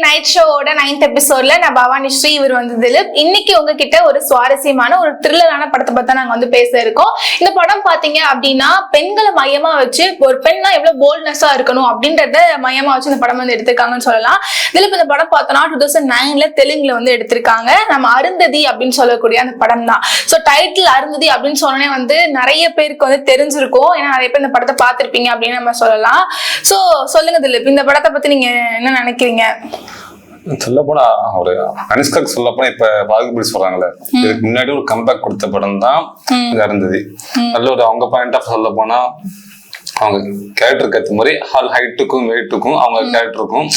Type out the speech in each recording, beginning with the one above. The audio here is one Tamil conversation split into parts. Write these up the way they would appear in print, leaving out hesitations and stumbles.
நைட் ஷோவோட 9th எபிசோட்ல நான் பவானி ஸ்ரீ இவர் வந்து திலீப். இன்னைக்கு உங்ககிட்ட ஒரு சுவாரஸ்யமான ஒரு த்ரில்லரான படத்தை பத்தி நாங்க வந்து பேச இருக்கோம். இந்த படம் பாத்தீங்க அப்படின்னா பெண்களை மையமா வச்சு ஒரு பெண்ணா எவ்வளவு போல்ட்னஸா இருக்கணும் அப்படின்றத மையமா வச்சு இந்த படம் வந்து எடுத்திருக்காங்கன்னு சொல்லலாம். திலீப் இந்த படம் பார்த்தோம்னா 2009ல தெலுங்குல வந்து எடுத்திருக்காங்க. நம்ம அருந்ததி அப்படின்னு சொல்லக்கூடிய அந்த படம் தான். ஸோ டைட்டில் அருந்ததி அப்படின்னு சொன்னோடனே வந்து நிறைய பேருக்கு வந்து தெரிஞ்சிருக்கும். ஏன்னா நிறைய பேர் இந்த படத்தை பார்த்திருப்பீங்க அப்படின்னு நம்ம சொல்லலாம். ஸோ சொல்லுங்க திலீப், இந்த படத்தை பத்தி நீங்க என்ன நினைக்கிறீங்க? சொல்ல போனா ஒரு அனுஷ்காக்கு சொல்ல போனா இப்ப பாகுபலி சொல்றாங்கல்ல, இதுக்கு முன்னாடி ஒரு கம்பேக் கொடுத்த படம் தான் இருந்தது. நல்ல ஒரு அவங்க பாயிண்ட் ஆஃப் சொல்ல போனா அவங்க கேரக்டருக்கு ஏற்ற மாதிரி ஹைட்டுக்கும் வெயிட்டுக்கும் அவங்க கேரக்டருக்கும்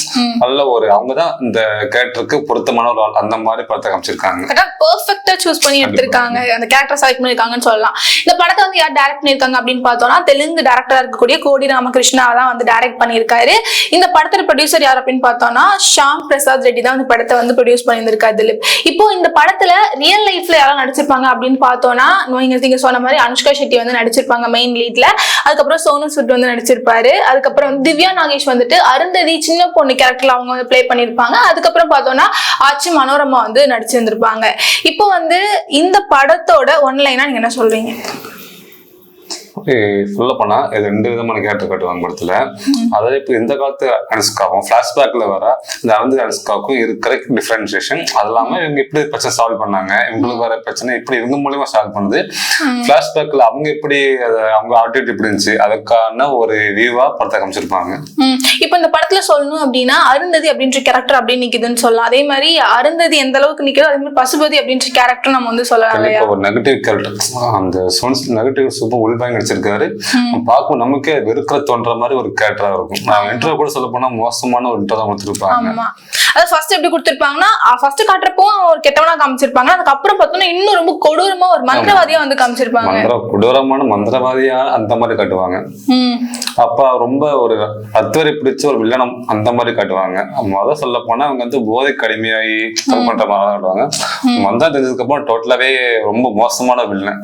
நல்ல ஒரு அவங்கதான் இந்த கேரக்டருக்கு பொருத்தமான ஒரு ஆள் அந்த மாதிரி படத்தை காமிச்சிருக்காங்க. பெர்ஃபெக்ட்டா சூஸ் பண்ணி எடுத்திருக்காங்க, அந்த கேரக்டர் செலக்ட் பண்ணிருக்காங்கன்னு சொல்லலாம். இந்த படத்தை வந்து யார் டைரக்ட் பண்ணிருக்காங்க அப்படின்னு பார்த்தோம்னா தெலுங்கு டைரக்டரா இருக்கக்கூடிய கோடி ராமகிருஷ்ணா தான் வந்து டைரக்ட் பண்ணியிருக்காரு. இந்த படத்தோட ப்ரொடியூசர் யார் அப்படின்னு பார்த்தோம்னா ஷாம் பிரசாத் ரெட்டி தான் இந்த படத்தை வந்து ப்ரொடியூஸ் பண்ணியிருக்காரு. இப்போ இந்த படத்துல ரியல் லைஃப்ல யாரும் நடிச்சிருப்பாங்க அப்படின்னு பார்த்தோம்னா நீங்க சொன்ன மாதிரி அனுஷ்கா ஷெட்டி வந்து நடிச்சிருப்பாங்க மெயின் லீட்ல. அதுக்கப்புறம் சோனு சூட் வந்து நடிச்சிருப்பாரு. அதுக்கப்புறம் வந்து திவ்யா நாகேஷ் வந்துட்டு அருந்ததி சின்ன பொண்ணு கேரக்டர்ல அவங்க வந்து பிளே பண்ணிருப்பாங்க. அதுக்கப்புறம் பார்த்தோம்னா ஆச்சி மனோரமா வந்து நடிச்சிருந்திருப்பாங்க. இப்போ வந்து இந்த படத்தோட ஒன்லைனா நீங்க என்ன சொல்றீங்க? சொல்ல போனா இது 2 விதமான கேரக்டர் காட்டுவாங்க படத்துல. அதாவது இப்ப இந்த காலத்து அனுஷ்காவும் பிளாஷ்பேக்ல வர இந்த அருந்ததி அனுஷ்காவுக்கும் இருக்கிற டிஃபரன்சியேஷன், அது இல்லாம இவங்க எப்படி பிரச்சனை சால்வ் பண்ணாங்க, இவங்களுக்கு வர பிரச்சனை எப்படி இவங்க மூலியமா சால்வ் பண்ணுது, பிளாஷ்பேக்ல அவங்க எப்படி அவங்க ஆட்டிடியூட் எப்படி இருந்துச்சு அதுக்கான ஒரு வியூவா படத்தை காமிச்சிருப்பாங்க. இப்ப இந்த படத்துல சொல்லணும் அப்படின்னா அருந்ததி அப்படின்ற கேரக்டர் அப்படின்னு நிக்குதுன்னு சொல்லலாம். அதே மாதிரி அருந்ததி எந்த அளவுக்கு நிக்குதோ அதே மாதிரி பசுபதி அப்படின்ற கேரக்டர் நம்ம வந்து சொல்லலாம். ஒரு நெகட்டிவ் கேரக்டர் அந்த நெகட்டிவ் சூப்பர் உள்பாங்க நடிச்சிருக்காரு. பார்க்கும் நமக்கே வெறுக்கிற தோன்ற மாதிரி ஒரு கேரக்டரா இருக்கும். நான் இன்ட்ரோ கூட சொல்ல போனா மோசமான ஒரு இன்ட்ரோ தான் கொடுத்துருப்பாங்க. அதாவது ஃபர்ஸ்ட் எப்படி கொடுத்திருப்பாங்கன்னா ஃபர்ஸ்ட் காட்டுறப்போ ஒரு கெட்டவனா காமிச்சிருப்பாங்க. அதுக்கப்புறம் பார்த்தோம்னா இன்னும் ரொம்ப கொடூரமா ஒரு மந்திரவாதியா வந்து காமிச்சிருப்பாங்க. கொடூரமான மந்திரவாதியா அந்த மாதிரி காட்டுவாங்க. அப்ப ரொம்ப ஒரு அத்வரை பிடிச்ச ஒரு வில்லனம் அந்த மாதிரி காட்டுவாங்க. முதல் சொல்ல போனா அவங்க வந்து போதை கடுமையாகி பண்ற மாதிரி காட்டுவாங்க. மந்தா தெரிஞ்சதுக்கு அப்புறம் டோட்டலாவே ரொம்ப மோசமான வில்லன்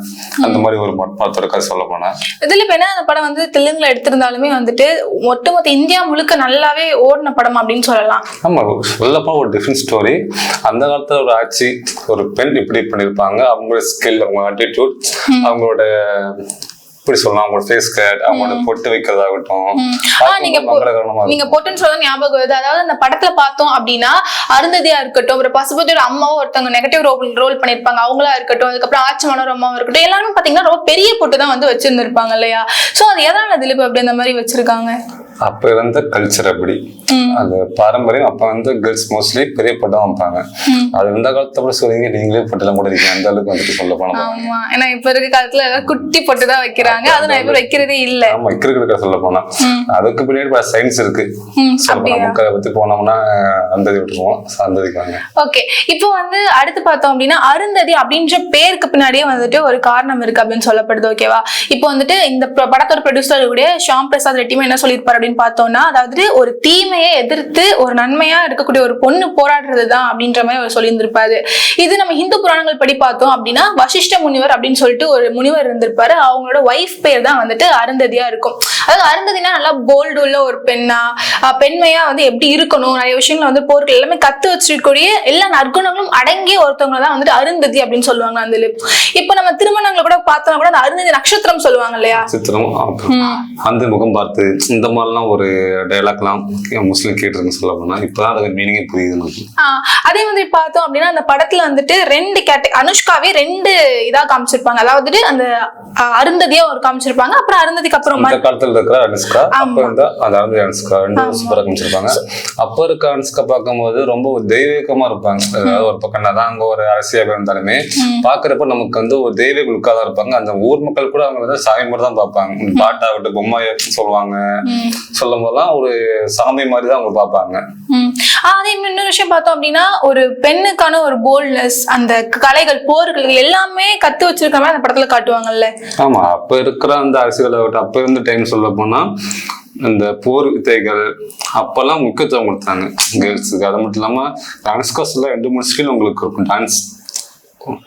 அந்த மாதிரி ஒரு படத்தோட கதை சொல்ல போனா. இதுல இப்ப என்ன, அந்த படம் வந்து தெலுங்குல எடுத்திருந்தாலுமே வந்துட்டு ஒட்டுமொத்த இந்தியா முழுக்க நல்லாவே ஓடின படம் அப்படின்னு சொல்லலாம். ஆமா, சொல்லப்போ ஒரு டிஃப்ரெண்ட் ஸ்டோரி. அந்த காலத்துல ஒரு ஆட்சி ஒரு பெண் இப்படி பண்ணிருப்பாங்க, அவங்களோட ஸ்கில், அவங்க ஆட்டிடியூட், அவங்களோட இப்படி சொல்லலாம், அவங்களோட ஃபேஸ் கட், அவங்களோட பொட்டு வைக்கிறதாகட்டும். நீங்க பொட்டுன்னு சொல்ல ஞாபகம் வருது. அதாவது அந்த படத்துல பார்த்தோம் அப்படின்னா அருந்ததியா இருக்கட்டும், அப்புறம் பசுபதியோட அம்மாவும் ஒருத்தவங்க நெகட்டிவ் ரோல் பண்ணிருப்பாங்க, அவங்களா இருக்கட்டும், அதுக்கப்புறம் ஆச்சி மனோரமாவும் இருக்கட்டும், எல்லாரும் பாத்தீங்கன்னா ரொம்ப பெரிய பொட்டு தான் வந்து வச்சிருந்திருப்பாங்க இல்லையா? சோ அது எதனால திலீப் அப்படி அந்த மாதிரி வச்சிருக்காங்க? அப்ப இருந்த கல்ச்சர் அப்படி, அது பாரம்பரியம். அப்ப வந்து கேர்ள்ஸ் மோஸ்ட்லி பெரிய பொட்டு தான் வைப்பாங்க. அது இந்த காலத்தை கூட சொல்றீங்க, நீங்களே பொட்டுலாம் கூட இருக்கீங்க அந்த அளவுக்கு வந்துட்டு சொல்ல போனா. ஆமா, ஏன்னா இப்ப இருக்க காலத்துல குட்டி பொட்டு தான் வைக்கிறாங்க, அது நிறைய பேர் வைக்கிறதே இல்ல. ஆமா, இருக்கிற சொல்ல போனா அதுக்கு பின்னாடி சயின்ஸ் இருக்கு. நமக்கு பத்தி போனோம்னா அந்ததி விட்டுருவோம், அந்ததிக்காங்க. ஓகே, இப்போ வந்து அடுத்து பார்த்தோம் அப்படின்னா அருந்ததி அப்படின்ற பேருக்கு பின்னாடியே வந்துட்டு ஒரு காரணம் இருக்கு அப்படின்னு சொல்லப்படுது. ஓகேவா? இப்போ வந்துட்டு இந்த படத்தோட ப்ரொடியூசர் கூட ஷாம் பிரசாத் ரெட்டியுமே என்ன சொல்லியிருப்பாரு அப்படின்னு பார்த்தோம்னா, அதாவது ஒரு தீமையை எதிர்த்து ஒரு நன்மையா இருக்கக்கூடிய ஒரு பொண்ணு போராடுறதுதான் அப்படின்ற மாதிரி அவர் சொல்லியிருந்திருப்பாரு. இது நம்ம இந்து புராணங்கள் படி பார்த்தோம் அப்படின்னா வசிஷ்ட முனிவர் அப்படின்னு சொல்லிட்டு ஒரு முனிவர் இருந்திருப்பாரு. அவங்களோட ஒய்ஃப் பேர் தான் வந்துட்டு அருந்ததியா இருக்கும். அதாவது அருந்ததினா நல்லா போல்டு உள்ள ஒரு பெண்ணா, பெண்மையா வந்து எப்படி இருக்கணும், நிறைய விஷயங்கள் வந்து போர்கள் எல்லாமே கத்து வச்சிருக்கக்கூடிய எல்லா நற்குணங்களும் அடங்கிய ஒருத்தவங்க தான் வந்துட்டு அருந்ததி அப்படின்னு சொல்லுவாங்க. அந்த இப்ப நம்ம திருமணங்களை கூட பார்த்தோம்னா கூட அந்த அருந்ததி நட்சத்திரம் சொல்லுவாங்க இல்லையா? அந்த முகம் பார்த்து இந்த மாதிரிலாம் ஒரு டயலாக்லாம் முஸ்லீம் கேட்டிருக்குன்னு சொல்ல போனா இப்பதான் அது மீனிங்கே புரியுது. அதே மாதிரி பார்த்தோம் அப்படின்னா அந்த படத்துல வந்துட்டு 2 அனுஷ்காவே 2 இதா காமிச்சிருப்பாங்க. அதாவது அந்த அருந்ததியா ஒரு காமிச்சிருப்பாங்க, அப்புறம் அருந்ததிக்கு அப்புறம் இந்த காலத்துல இருக்கிற அனுஷ்கா, அப்ப இருந்தா அந்த அருந்ததி அனுஷ்கா 2 சூப்பரா காமிச்சிருப்பாங்க. அப்ப இருக்க அனுஷ்கா பார்க்கும்போது ரொம்ப தெய்வீகமா இருப்பாங்க. அதாவது ஒரு பக்கம் தான் அங்க ஒரு அரசியல் இருந்தாலுமே பாக்குறப்ப நமக்கு வந்து ஒரு தெய்வீக லுக்கா தான் இருப்பாங்க. அந்த ஊர் மக்கள் கூட அவங்க வந்து சாமி மாதிரி தான் பார்ப்பாங்க. பாட்டாகட்டும் பொம்மைய சொல்லுவாங்க, சொல்லும் போதெல்லாம் ஒரு சாமி மாதிரி தான் அவங்க பார்ப்பாங்க. அதே இன்னொரு விஷயம் பார்த்தோம் அப்படின்னா ஒரு பெண்ணுக்கான ஒரு போல்ட்னஸ், அந்த கலைகள், போர்கள் எல்லாமே கத்து வச்சிருக்க மாதிரி அந்த படத்துல காட்டுவாங்கல்ல. ஆமா, அப்ப இருக்கிற அந்த அரசியல் அப்ப இருந்த டைம் சொல்ல போனா இந்த போர் வித்தைகள் அப்பெல்லாம் முக்கியத்துவம் கொடுத்தாங்க கேர்ள்ஸுக்கு. அது மட்டும் இல்லாம அனுஷ்கா 2-3 ஸ்கில் உங்களுக்கு இருக்கும். டான்ஸ்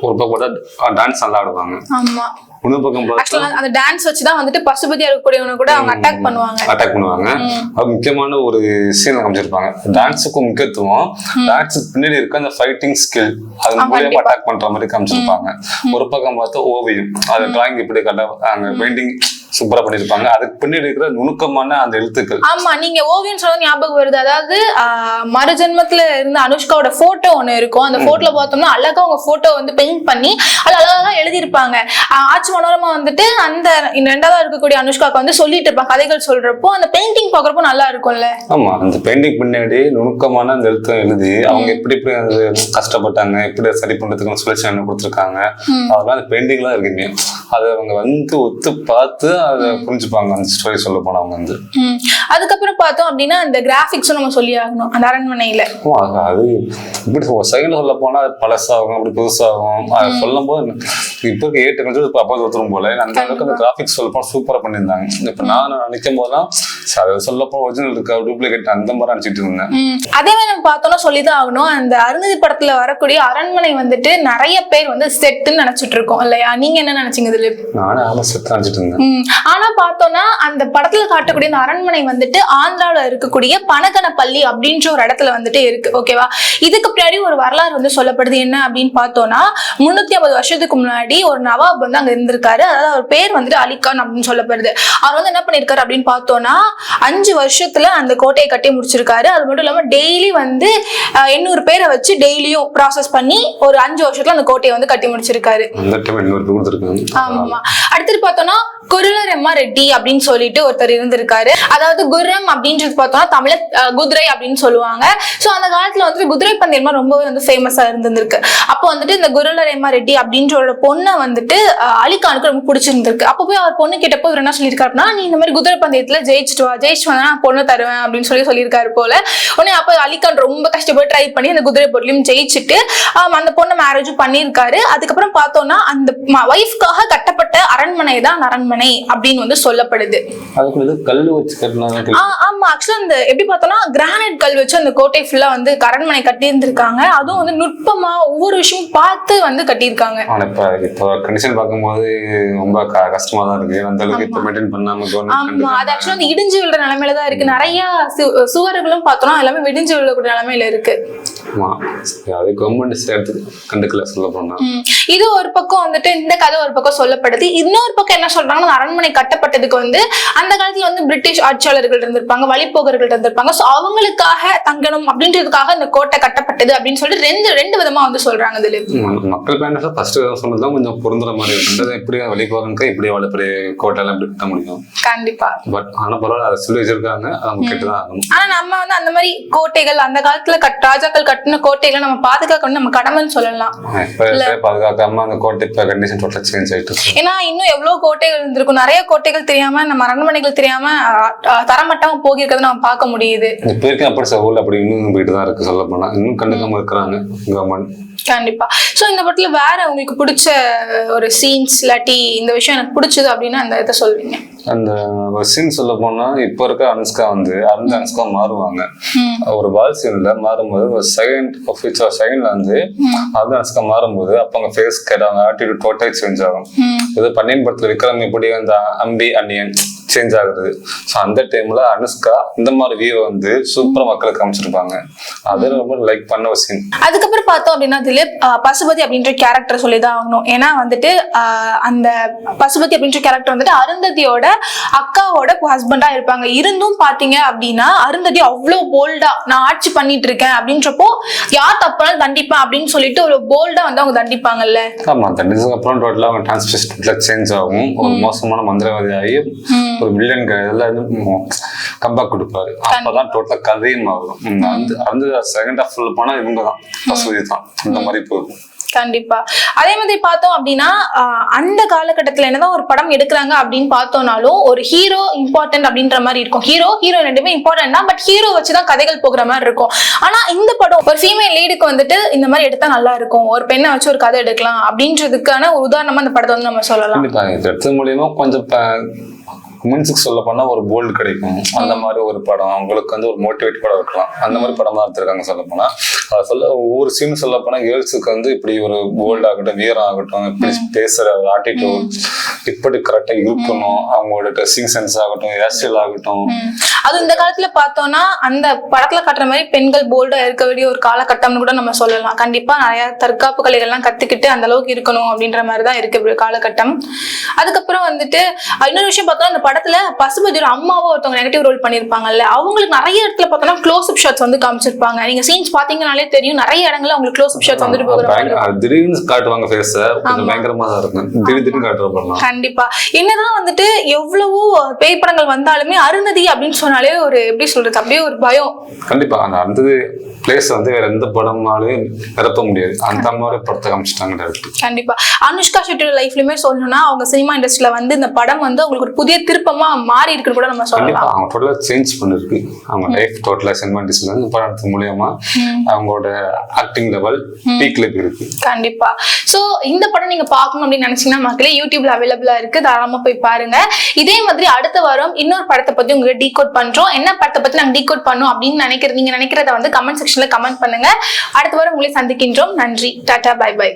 ஒரு டான்ஸ் நல்லா ஆடுவாங்க. இன்னொரு பக்கம் பார்த்தா ஆக்சுவலா அந்த டான்ஸ் வச்சுதான் வந்துட்டு பசுபதியா இருக்கக்கூடியவனை கூட அவங்க அட்டாக் பண்ணுவாங்க. அது முக்கியமான ஒரு சீன் காமிச்சிருப்பாங்க. டான்ஸுக்கும் முக்கியத்துவம், டான்ஸுக்கு பின்னாடி இருக்க அந்த ஃபைட்டிங் ஸ்கில், அது மூலியமா அட்டாக் பண்ற மாதிரி காமிச்சிருப்பாங்க. ஒரு பக்கம் பார்த்தா ஓவியம், அது டிராயிங் இப்படி அங்க பெயிண்டிங் சூப்பரா பண்ணிருப்பாங்க. அதுக்கு பின்னாடி இருக்கிற நுணுக்கமான அந்த எழுத்துக்கள். ஆமா, நீங்க ஓவியம் சொல்ல ஞாபகம் வருது. அதாவது மறுஜென்மத்துல இருந்த அனுஷ்காவோட போட்டோ ஒண்ணு இருக்கும். அந்த போட்டோல பார்த்தோம்னா அழகா அவங்க போட்டோ வந்து பெயிண்ட் பண்ணி அது அழகா எழுதியிருப்பாங்க. ஆட்சி மனோரமா வந்துட்டு அந்த ரெண்டாவதா இருக்கக்கூடிய அனுஷ்காக்கு வந்து சொல்லிட்டு இருப்பாங்க கதைகள் சொல்றப்போ, அந்த பெயிண்டிங் பாக்குறப்போ நல்லா இருக்கும்ல. ஆமா, அந்த பெயிண்டிங் பின்னாடி நுணுக்கமான அந்த எழுத்து எழுதி அவங்க எப்படி அது கஷ்டப்பட்டாங்க, எப்படி சரி பண்றதுக்கு சொல்யூஷன் கொடுத்துருக்காங்க, அதெல்லாம் அந்த பெயிண்டிங்லாம் இருக்குங்க. அதை அவங்க வந்து ஒத்து பார்த்து அதை புரிஞ்சுப்பாங்க அந்த ஸ்டோரி சொல்ல போனா அவங்க வந்து. அதுக்கப்புறம் பார்த்தோம் அப்படின்னா அந்த கிராபிக்ஸும் நம்ம சொல்லி ஆகணும் அந்த அரண்மனையில. அது இப்படி செகண்ட் சொல்ல போனா பழசாகும், அப்படி புதுசாகும். அதை சொல்லும் போது இப்ப இருக்க ஏற்று அப்பா ஒருத்தரும் போல அந்த அளவுக்கு அந்த கிராபிக்ஸ் சொல்ல போனா சூப்பரா பண்ணியிருந்தாங்க. இப்ப நான் நினைக்கும் போதுதான் அதை சொல்ல போனா ஒரிஜினல் இருக்கா டூப்ளிகேட் அந்த மாதிரி நினைச்சிட்டு இருந்தேன். அதே மாதிரி நம்ம பார்த்தோம்னா சொல்லிதான் ஆகணும், அந்த அருந்ததி படத்துல வரக்கூடிய அரண்மனை வந்துட்டு நிறைய பேர் வந்து செட்டுன்னு நினைச்சிட்டு இருக்கோம் இல்லையா? நீங்க என்ன நினைச்சீங்க இதுல? நானும் செட் நினைச்சிட்டு இருந்தேன். ஆனா பார்த்தோம்னா அந்த படத்துல காட்டக்கூடிய அந்த அரண்மனை வந்துட்டு ஆந்திராவில இருக்கக்கூடிய பனகனப்பள்ளி அப்படின்ற ஒரு இடத்துல வந்துட்டு இருக்கு. ஓகேவா? இதுக்கு பின்னாடி ஒரு வரலாறு வந்து சொல்லப்படுது. என்ன அப்படின்னு பார்த்தோம்னா 350 வருஷத்துக்கு முன்னாடி ஒரு நவாப் வந்து அங்க இருந்திருக்காரு. அதாவது அவர் பேர் வந்துட்டு அலிகான் அப்படின்னு சொல்லப்படுது. அவர் வந்து என்ன பண்ணிருக்காரு அப்படின்னு பார்த்தோம்னா 5 வருஷத்துல அந்த கோட்டையை கட்டி முடிச்சிருக்காரு. அது மட்டும் இல்லாம டெய்லி வந்து 800 பேரை வச்சு டெய்லியும் ப்ராசஸ் பண்ணி ஒரு 5 வருஷத்துல அந்த கோட்டையை வந்து கட்டி முடிச்சிருக்காரு. ஆமா. அடுத்தது பார்த்தோம்னா குருளரெம்மா ரெட்டி அப்படின்னு சொல்லிட்டு ஒருத்தர் இருந்திருக்காரு. அதாவது குர்ரம் அப்படின்றது பார்த்தோம்னா தமிழ குதிரை அப்படின்னு சொல்லுவாங்க. சோ அந்த காலத்துல வந்துட்டு குதிரை பந்தயமா ரொம்பவே வந்து ஃபேமஸா இருந்திருக்கு. அப்போ வந்துட்டு இந்த குருளரெம்மா ரெட்டி அப்படின்ற பொண்ணை வந்துட்டு அலிகானுக்கு ரொம்ப பிடிச்சிருந்திருக்கு. அப்போ போய் அவர் பொண்ணு கிட்டப்போ இவர் என்ன சொல்லியிருக்காருன்னா, நீ இந்த மாதிரி குதிரை பந்தயத்துல ஜெயிச்சுட்டு வந்தா நான் பொண்ணு தருவேன் அப்படின்னு சொல்லியிருக்காரு போல. உடனே அப்போ அலிகான் ரொம்ப கஷ்டப்பட்டு ட்ரை பண்ணி அந்த குதிரை போட்டிலையும் ஜெயிச்சுட்டு அந்த பொண்ணை மேரேஜும் பண்ணியிருக்காரு. அதுக்கப்புறம் பார்த்தோம்னா அந்த ஒய்ஃப்காக கட்டப்பட்ட அரண்மனை தான் அரண்மனை அப்படின்னு வந்து சொல்லப்படுது. ஆமா, ஆக்சுவலா அந்த எப்படி பார்த்தோம்னா கிரானைட் கல் வச்சு அந்த கோட்டை ஃபுல்லா வந்து அரண்மனை கட்டி இருந்திருக்காங்க. அதுவும் வந்து நுட்பமா ஒவ்வொரு விஷயம் பார்த்து வந்து கட்டியிருக்காங்க. இப்போ கண்டிஷன் பார்க்கும்போது ரொம்ப கஷ்டமா தான் இருக்கு. அந்த அளவுக்கு இப்போ மெயின்டைன் பண்ணாம ஆமா, அது ஆக்சுவலா வந்து இடிஞ்சு விழுற நிலைமையில தான் இருக்கு. நிறைய சுவர்களும் பார்த்தோம்னா எல்லாமே இடிஞ்சு விழக்கூடிய நிலைமையில இருக்கு. அது கவர்மெண்ட் கண்டுக்கல சொல்ல போனா. இது ஒரு பக்கம் வந்துட்டு இந்த கதை ஒரு பக்கம் சொல்லப்படுது. இன்னொரு பக்கம் என்ன சொல்றாங்கன்னா அரண்மனை கட்டப்பட்டதுக்கு வந்து அந்த காலத்துல வந்து பிரிட்டிஷ் ஆட்சியாளர்கள் இருந்திருப்பாங்க, வழிபோக்கர்கள் இருந்திருப்பாங்க. சோ அவங்களுக்காக தங்கணும் அப்படின்றதுக்காக இந்த கோட்டை கட்டப்பட்டது அப்படின்னு சொல்லிட்டு ரெண்டு விதமா வந்து சொல்றாங்க. இதுல மக்கள் பேண்டா ஃபர்ஸ்ட் சொன்னதுதான் கொஞ்சம் பொருந்துற மாதிரி இருக்கு. எப்படி வழிபோக்கனுக்கு எப்படி அவ்வளவு பெரிய கோட்டை எல்லாம் எப்படி கட்ட முடியும்? கண்டிப்பா. பட் ஆனா பரவாயில்ல, அதை சொல்லி வச்சிருக்காங்க, அவங்க கேட்டுதான் ஆகணும். ஆனா நம்ம வந்து அந்த மாதிரி கோட்டைகள் அந்த காலத்துல ராஜாக்கள் கட்டின கோட்டைகளை நம்ம பாதுகாக்கணும், நம்ம கடமைன்னு சொல்லலாம். பாதுகாக்காம அந்த கோட்டை கண்டிஷன் டோட்டலா சேஞ்ச் ஆயிட்டு. ஏன்னா இன்னும் எவ்வளவு கோட்டைகள் இருந்திருக்கும், நிறைய கோட்டைகள் தெரியாம நம்ம அரண்மனைகள் தெரியாம தரமட்டமா போகிருக்கிறத நம்ம பார்க்க முடியுது. இப்ப இருக்க அப்படி சவுல் அப்படி இன்னும் போயிட்டு தான் இருக்கு. சொல்ல போனா இன்னும் கண்டுக்காம இருக்கிறாங்க கவர்மெண்ட். கண்டிப்பா. சோ இந்த படத்துல வேற உங்களுக்கு பிடிச்ச ஒரு சீன்ஸ் இல்லாட்டி இந்த விஷயம் எனக்கு பிடிச்சது அப்படின்னா அந்த இதை சொல்வீங்க? அந்த சீன் சொல்ல போனா இப்ப இருக்க அனுஷ்கா வந்து அந்த அனுஷ்கா மாறுவாங்க. ஒரு பால் சீன்ல மாறும்போது ஒரு செகண்ட்ல வந்து அந்த அனுஷ்கா மாறும்போது அப்ப அவங்க ஃபேஸ் கேட்டாங்க, ஆட்டிடியூட் டோட்டலி சேஞ்ச் ஆகும். இது பன்னியன் படத்துல விக்ரம் எப்படி அந்த அம்பி அன்னியன் சேஞ்ச் ஆகுது. ஸோ அந்த டைம்ல அனுஷ்கா இந்த மாதிரி வியூ வந்து சூப்பரா மக்களுக்கு காமிச்சிருப்பாங்க. அது ரொம்ப லைக் பண்ண ஒரு சீன். அதுக்கப்புறம் பார்த்தோம் அப்படின்னா திலீப் பசுபதி அப்படின்ற கேரக்டர் சொல்லிதான் ஆகணும். ஏன்னா வந்துட்டு அந்த பசுபதி அப்படின்ற கேரக்டர் வந்துட்டு அருந்ததியோட அக்காவோட ஹஸ்பண்டா இருப்பாங்க. இருந்தும் பாத்தீங்க அப்படின்னா அருந்ததி அவ்வளவு போல்டா நான் ஆட்சி பண்ணிட்டு இருக்கேன் அப்படின்றப்போ யார் தப்புனாலும் தண்டிப்பேன் அப்படின்னு சொல்லிட்டு ஒரு போல்டா வந்து அவங்க தண்டிப்பாங்கல்ல. ஆமா, தண்டிச்சதுக்கு அப்புறம் டோட்டலா அவங்க டிரான்ஸ்போர்ட் சேஞ்ச் ஆகும். ஒரு மோசமான மந்திரவாதி ஆகி ஒரு வில்லன் கம்பேக் கொடுப்பாரு. அப்பதான் டோட்டலா கதையும் ஆகும். அந்த செகண்ட் ஹாஃப் போனா இவங்கதான் பசுபதி தான் இந்த மாதிரி போகும். கண்டிப்பா. அதே மாதிரி பார்த்தோம் அப்படின்னா அந்த காலகட்டத்துல என்னதான் ஒரு படம் எடுக்கிறாங்க அப்படின்னு பார்த்தோம்னாலும் ஒரு ஹீரோ இம்பார்ட்டன்ட் அப்படின்ற மாதிரி இருக்கும். ஹீரோ ரெண்டுமே இம்பார்ட்டன்ட் தான், பட் ஹீரோ வச்சுதான் கதைகள் போகிற மாதிரி இருக்கும். ஆனா இந்த படம் ஒரு ஃபீமேல் லீடுக்கு வந்துட்டு இந்த மாதிரி எடுத்தா நல்லா இருக்கும், ஒரு பெண்ணை வச்சு ஒரு கதை எடுக்கலாம் அப்படின்றதுக்கான ஒரு உதாரணமா அந்த படத்தை வந்து நம்ம சொல்லலாம். எடுத்தது மூலியமா கொஞ்சம் உமன்ஸுக்கு சொல்ல போனா ஒரு போல்டு கிடைக்கும். அந்த மாதிரி ஒரு படம் அவங்களுக்கு வந்து ஒரு மோட்டிவேட் படம் இருக்கலாம். அந்த மாதிரி படம் தான் எடுத்திருக்காங்க சொல்ல போனா. ஒவ்வொரு சீன் சொல்ல போனா கேர்ள்ஸுக்கு வந்து இப்படி ஒரு போல்ட் ஆகட்டும், வீரம் ஆகட்டும், இப்படி பேசுற ஆட்டிடியூட், இப்படி கரெக்டா இருக்கணும், அவங்களோட ட்ரெஸ்ஸிங் சென்ஸ் ஆகட்டும், ஹேர் ஸ்டைல் ஆகட்டும். அது இந்த காலத்துல பார்த்தோம்னா அந்த படத்துல காட்டுற மாதிரி பெண்கள் போல்டா இருக்க வேண்டிய ஒரு காலகட்டம்னு கூட நம்ம சொல்லலாம். கண்டிப்பா நிறைய தற்காப்பு கலைகள்லாம் கத்துக்கிட்டு அந்த அளவுக்கு இருக்கணும் அப்படின்ற மாதிரிதான் இருக்கு காலகட்டம். அதுக்கப்புறம் வந்துட்டு இன்னொரு விஷயம் பார்த்தோம்னா இந்த படத்துல பசுபதியோட அம்மாவோ ஒருத்தவங்க நெகட்டிவ் ரோல் பண்ணிருப்பாங்கல்ல, அவங்களுக்கு நிறைய இடத்துல பார்த்தோம்னா க்ளோஸ் அப் ஷாட்ஸ் வந்து காமிச்சிருப்பாங்க. நீங்க சீன்ஸ் பாத்தீங்கன்னாலே தெரியும், நிறைய இடங்கள்ல அவங்களுக்கு க்ளோஸ் அப் ஷாட்ஸ் வந்துட்டு போகிறாங்க. திடீர்னு காட்டுவாங்க ஃபேஸ, கொஞ்சம் பயங்கரமா தான் இருக்கும். திடீர்னு காட்டுறப்ப கண்டிப்பா என்னதான் வந்துட்டு எவ்வளவோ பேய் படங்கள் வந்தாலுமே அருந்ததி அப்படின்னு சொன்னாலே ஒரு எப்படி சொல்றது, அப்படியே ஒரு பயம். கண்டிப்பா அந்த அந்த பிளேஸ் வந்து வேற எந்த படம்னாலும் நிரப்ப முடியாது. அந்த மாதிரி படத்தை காமிச்சிட்டாங்க. கண்டிப்பா அனுஷ்கா ஷெட்டியோட லைஃப்லயுமே சொல்லணும்னா அவங்க சினிமா இண்டஸ்ட்ரியில வந்து இந்த படம் வந்து அவங்களுக்கு ஒரு புதிய திருப்பமா மாறி இருக்குன்னு கூட நம்ம சொல்லலாம். அவங்க டோட்டலா சேஞ்ச் பண்ணிருக்கு. அவங்க லைஃப் டோட்டலா சினிமா இண்டஸ்ட்ரியில இந்த படத்து மூலியமா அவங்களோட ஆக்டிங் லெவல் பீக்ல இருக்கு. கண்டிப்பா. சோ இந்த படம் நீங்க பார்க்கணும் அப்படின்னு நினைச்சீங்கன்னா மக்களே யூடியூப்ல அவைலபிளா இருக்கு, தாராளமா போய் பாருங்க. இதே மாதிரி அடுத்த வாரம் இன்னொரு படத்தை பத்தி உங்களுக்கு டீகோட் பண்றோம். என்ன படத்தை பத்தி நாங்க டீகோட் பண்ணோம் அப்படின்னு நீங்க நினைக்கிறத வந்து கமெண்ட் செக்ஷன்ல கமெண்ட் பண்ணுங்க. அடுத்த வாரம் உங்களை சந்திக்கின்றோம். நன்றி, டாடா, பை பை.